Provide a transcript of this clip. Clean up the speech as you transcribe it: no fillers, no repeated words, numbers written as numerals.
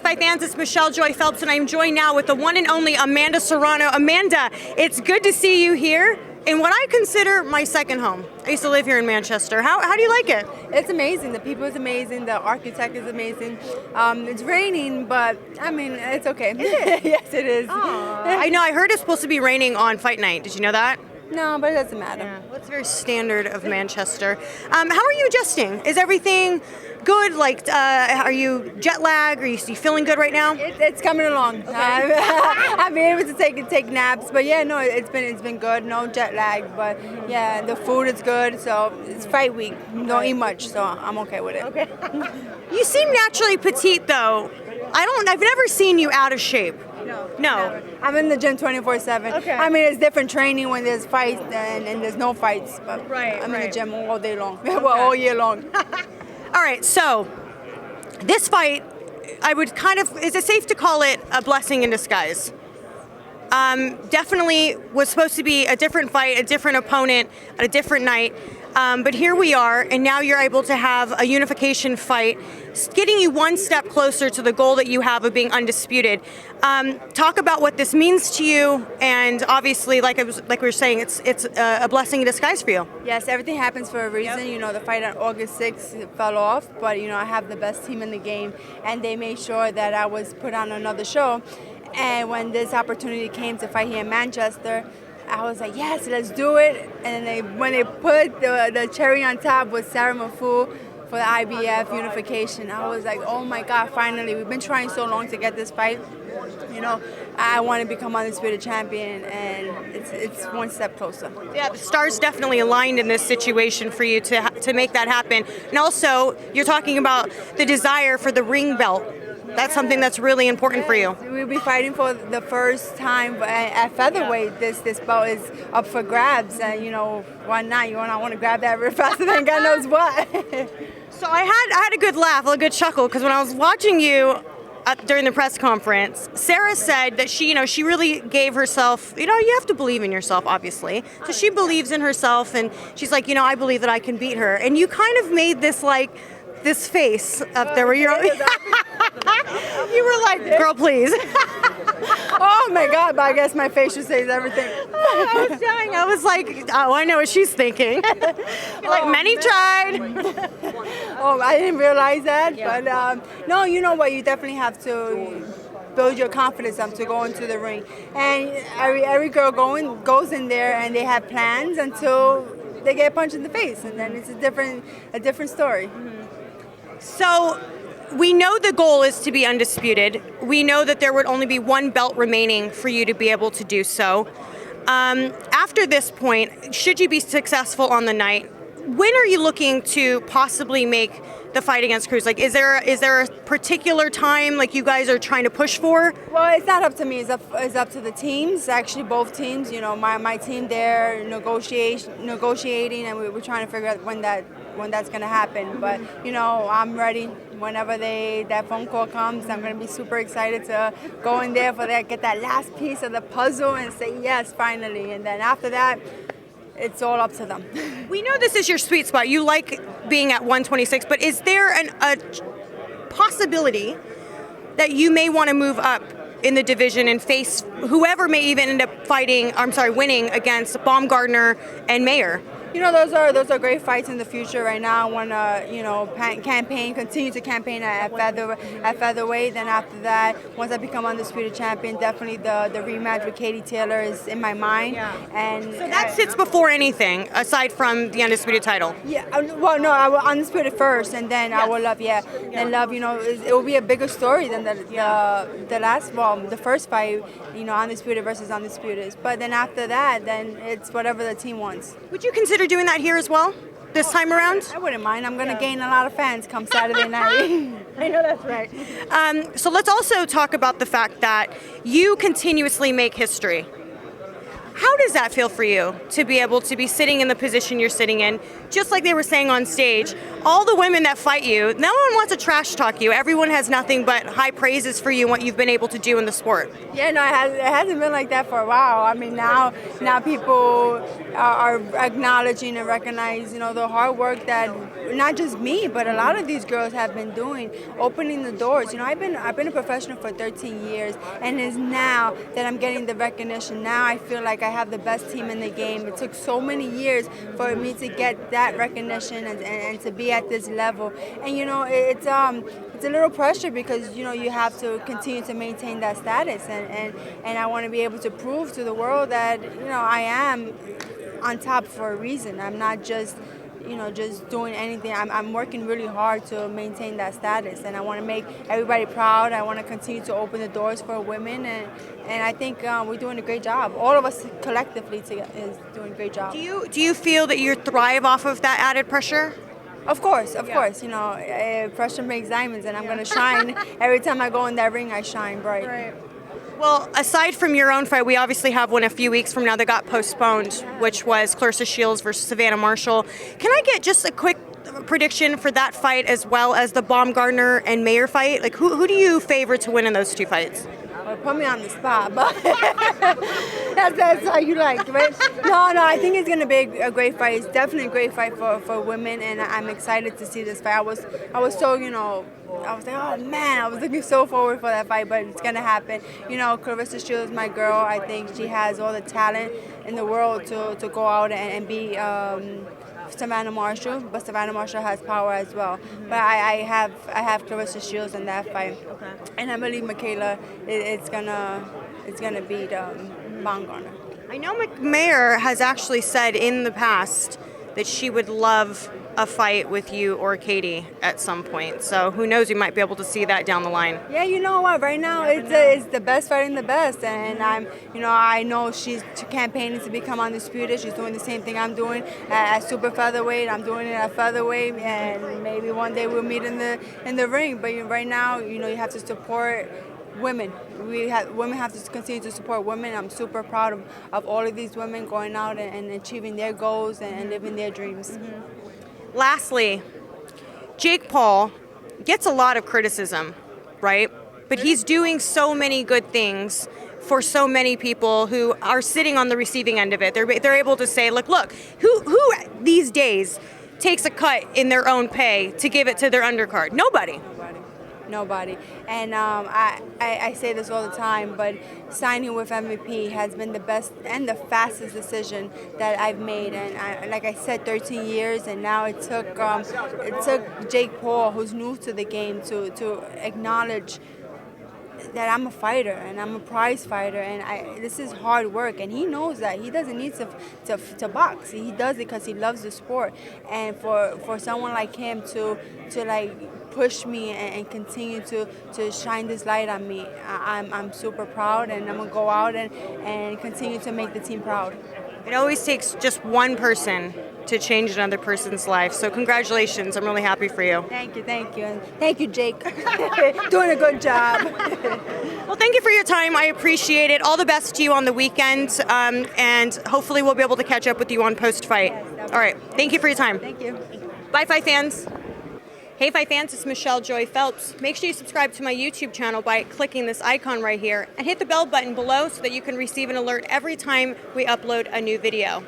Hi fans, it's Michelle Joy Phelps, and I'm joined now with the one and only Amanda Serrano. Amanda, it's good to see you here in what I consider my second home. I used to live here in Manchester. How do you like it? It's amazing. The people is amazing. The architect is amazing. It's raining, but I mean, it's okay. Is it? Yes, it is. I know, I heard it's supposed to be raining on fight night. Did you know that? No, but it doesn't matter. Well, it's very standard of Manchester. How are you adjusting? Is everything good? Like, are you jet lag? Are you feeling good right now? It's coming along. Okay. I've been able to take naps, but yeah, no, it's been good. No jet lag, but yeah, the food is good. So it's fight week. Don't eat much, so I'm okay with it. Okay. You seem naturally petite, though. I've never seen you out of shape. No. I'm in the gym 24/7. Okay. I mean, it's different training when there's fights and there's no fights, but I'm in the gym all day long, well, all year long. All right, so this fight, is it safe to call it a blessing in disguise? Definitely was supposed to be a different fight, a different opponent, at a different night. But here we are, and now you're able to have a unification fight, getting you one step closer to the goal that you have of being undisputed. Talk about what this means to you, and obviously, like we were saying, it's a blessing in disguise for you. Yes, everything happens for a reason. Yep. You know, the fight on August 6th fell off, but you know, I have the best team in the game, and they made sure that I was put on another show. And when this opportunity came to fight here in Manchester, I was like, yes, let's do it. And when they put the cherry on top was Sarah Mafoud for the IBF unification, I was like, oh my God, finally. We've been trying so long to get this fight. You know, I want to become undisputed champion, and it's one step closer. Yeah, the stars definitely aligned in this situation for you to make that happen. And also, you're talking about the desire for the ring belt. That's something that's really important for you. We'll be fighting for the first time at featherweight. This belt is up for grabs, and you know, why not? I want to grab that real faster than God knows what. So I had a good laugh, a good chuckle, because when I was watching you during the press conference, Sarah said that she really gave herself, you have to believe in yourself, obviously. So she believes in herself, and she's like, I believe that I can beat her. And you kind of made this this face up there where you were like, girl, please. Oh my God, but I guess my face just says everything. I was dying. I was like, oh, I know what she's thinking. Many tried. Oh, I didn't realize that. Yeah. But no, you know what? You definitely have to build your confidence up to go into the ring. And every girl goes in there and they have plans until they get punched in the face. And then it's a different story. Mm-hmm. So we know the goal is to be undisputed. We know that there would only be one belt remaining for you to be able to do so. After this point, should you be successful on the night, when are you looking to possibly make the fight against Cruz? Is there a particular time you guys are trying to push for? Well, it's not up to me. It's up to the teams. Actually, both teams. You know, my team, they're negotiating, and we're trying to figure out when that's going to happen. But I'm ready. Whenever that phone call comes, I'm going to be super excited to go in there get that last piece of the puzzle and say yes, finally. And then after that, it's all up to them. We know this is your sweet spot. You like being at 126, but is there a possibility that you may want to move up in the division and face whoever may even end up winning against Baumgardner and Mayer? Those are great fights in the future. Right now, I want to continue to campaign at featherweight. Then after that, once I become undisputed champion, definitely the rematch with Katie Taylor is in my mind. Yeah. And so that sits before anything aside from the undisputed title. Yeah. Well, no, I will undisputed first, and then I will love. Yeah. And love. It will be a bigger story than the first fight. Undisputed versus undisputed. But then after that, then it's whatever the team wants. Would you consider doing that here as well this time around? I wouldn't mind. I'm going to gain a lot of fans come Saturday night. I know that's right. So let's also talk about the fact that you continuously make history. How does that feel for you to be able to be sitting in the position you're sitting in? Just like they were saying on stage, all the women that fight you, no one wants to trash talk you. Everyone has nothing but high praises for you and what you've been able to do in the sport. Yeah, no, it hasn't been like that for a while. I mean, now people are acknowledging and recognize, the hard work that not just me, but a lot of these girls have been doing, opening the doors. I've been a professional for 13 years, and it's now that I'm getting the recognition. Now I feel like I have the best team in the game. It took so many years for me to get that recognition and to be at this level. And it's a little pressure because you have to continue to maintain that status, and I want to be able to prove to the world that I am on top for a reason. I'm not just doing anything. I'm working really hard to maintain that status, and I want to make everybody proud. I want to continue to open the doors for women, and I think we're doing a great job. All of us collectively is doing a great job. Do you feel that you thrive off of that added pressure? Of course. Pressure makes diamonds, and I'm going to shine. Every time I go in that ring, I shine bright. Right. Well, aside from your own fight, we obviously have one a few weeks from now that got postponed, which was Claressa Shields versus Savannah Marshall. Can I get just a quick prediction for that fight as well as the Baumgardner and Mayer fight? Like, who do you favor to win in those two fights? Well, put me on the spot, but that's how you like, right? No, I think it's going to be a great fight. It's definitely a great fight for women, and I'm excited to see this fight. I was so, I was like, oh man, I was looking so forward for that fight, but it's going to happen. Claressa Shields is my girl. I think she has all the talent in the world to go out and be Savannah Marshall, but Savannah Marshall has power as well. But I have Claressa Shields in that fight, okay. And I believe Mikaela it's gonna beat Baumgardner. I know Mayer has actually said in the past that she would love a fight with you or Katie at some point. So who knows? You might be able to see that down the line. Yeah, you know what? Right now, it's the best fighting the best, and I know she's campaigning to become undisputed. She's doing the same thing I'm doing at super featherweight. I'm doing it at featherweight, and maybe one day we'll meet in the ring. But right now, you have to support women. Women have to continue to support women. I'm super proud of all of these women going out and achieving their goals and living their dreams. Mm-hmm. Lastly, Jake Paul gets a lot of criticism, right? But he's doing so many good things for so many people who are sitting on the receiving end of it. They're able to say, look, who these days takes a cut in their own pay to give it to their undercard? Nobody. And I say this all the time, but signing with MVP has been the best and the fastest decision that I've made. And like I said, 13 years, and now it took Jake Paul, who's new to the game, to acknowledge that I'm a fighter and I'm a prize fighter, and this is hard work, and he knows that. He doesn't need to box. He does it because he loves the sport, and for someone like him to push me and continue to shine this light on me, I'm super proud, and I'm gonna go out and continue to make the team proud. It always takes just one person to change another person's life. So congratulations. I'm really happy for you. Thank you. And thank you, Jake. Doing a good job. Well, thank you for your time. I appreciate it. All the best to you on the weekend. And hopefully we'll be able to catch up with you on post-fight. Yes, all right. Thank you for your time. Thank you. Bye, Fight fans. Hey, Fight fans, it's Michelle Joy Phelps. Make sure you subscribe to my YouTube channel by clicking this icon right here and hit the bell button below so that you can receive an alert every time we upload a new video.